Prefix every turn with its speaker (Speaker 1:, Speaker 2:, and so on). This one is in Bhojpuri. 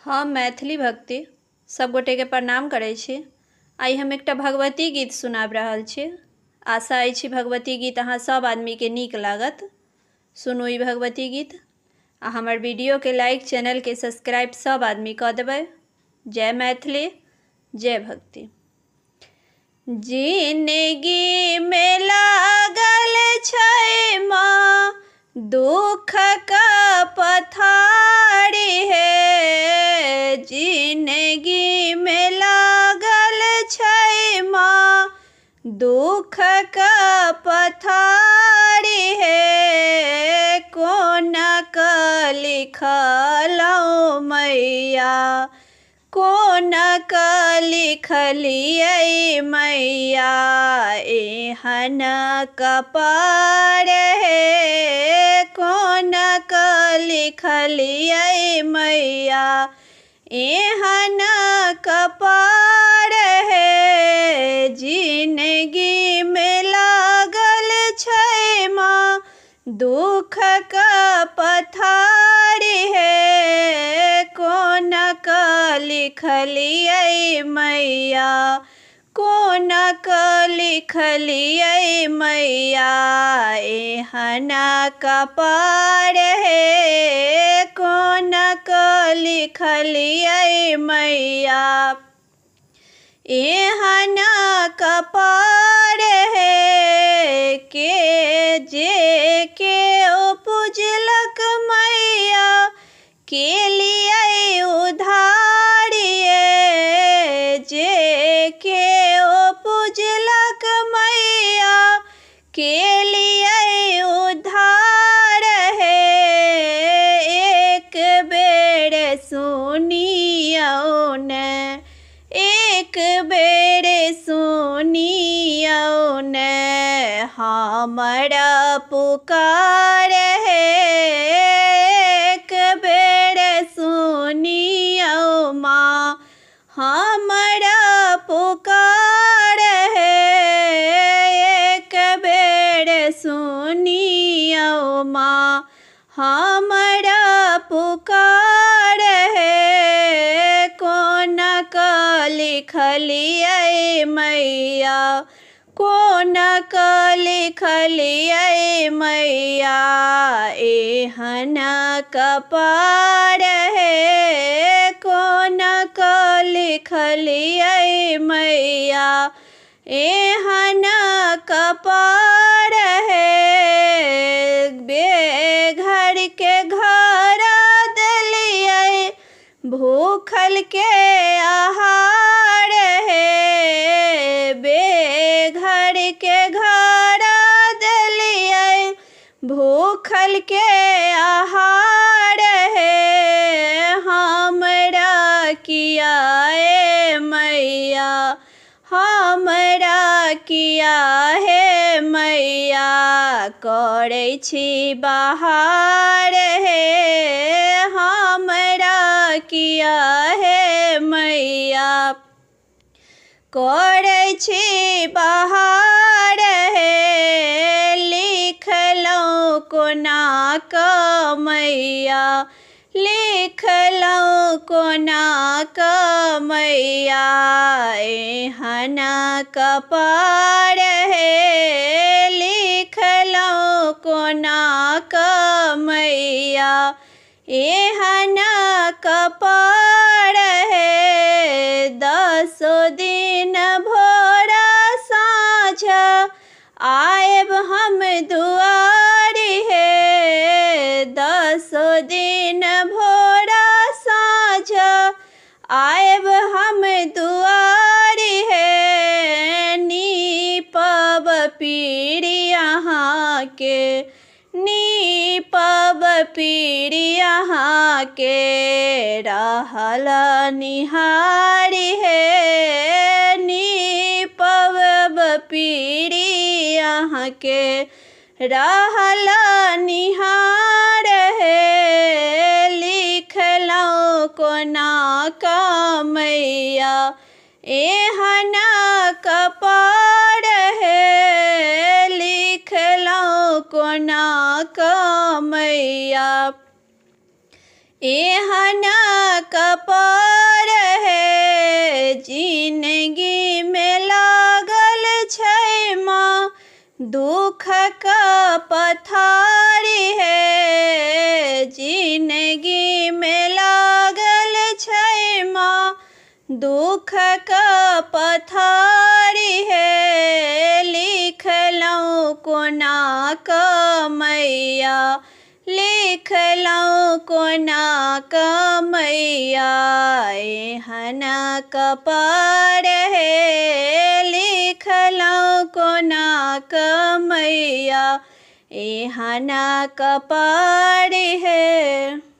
Speaker 1: हम मैथिली भक्ति सब गोटे के प्रणाम करै छी। आइ हम एकटा भगवती गीत सुनाबि रहल छी। आशा अछि भगवती गीत अहाँ सब आदमी के नीक लागत। सुनू ई भगवती गीत आ हमर वीडियो के लाइक, चैनल के सब्सक्राइब सब आदमी कऽ देबै। जय मैथिली, जय भक्ति। जिंदगी में लागल छै माँ दुख का पथारी है। जिंदगी में लागल छै माँ दुख का पथारी है। कोन का लिखलौ मैया, कोन का लिखलियै मैया। एहन कपार है, कोन का लिखलियै मैया। एहन कपार है। जिंदगी में लागल छै माँ दुख का पथारी है। कोन का लिखलियै मैया, कोन का लिखलियै मैया। एहन कपार है, कोन का लिखलियै मैया। एहन कपार है के जे के ओ पूजलक मैया के लिए उधारिये। जे के ओ पूजलक मैया के लिए उधार है। एक बेर सुनियौ ने, एक बेर सुनियौ ने हमरा पुकार है। एक बेर सुनियौ माँ हमरा पुकार है। एक बेर सुनियौ माँ हमरा पुकार है। कोन का लिखलियै मैया, कोन का लिखलियै मैया। एहन कपार है, कोन का लिखलियै मैया। एहन कपार है। बेघर के घर देलियै, भूखल के आहार है। बेघर के घर देलियै, भूखल के आहार है। हमरा किया ए मैया, हमरा किया हे मैया। करै छी बाहर है, हमरा किया हे मैया। करै छी बाहर है, लिखलौ कोना का मैया। लिखलौ कोना का मैया। एहन कपार है, लिखलौ कोना का मैया। एहन कपार है। 10 दिन भोरा साँझ आएब हम दुआरी है। 10 दिन भोरा साँझ आएब हम दुआरी है। नीपब पीढ़ी अहाँ के, नीपब पीढ़ी अहाँ के। रहल निहारी है, नीपब पीढ़ी अहाँ के। रहल निहार है। लिखलौ कोना का मैया। एहन कपार है, लिखलौ कोना का मैया। एहन कपार है, जिंदगी में लागल छै माँ दुख का पथारी है, जिंदगी में लागल छै माँ दुख का पथारी है। लिखलहुँ कोना कऽ मैया, लिखलहुँ कोना कऽ मैया, एहन कपार है। लिखलहुँ कोना कऽ मैया, एहन कपार है।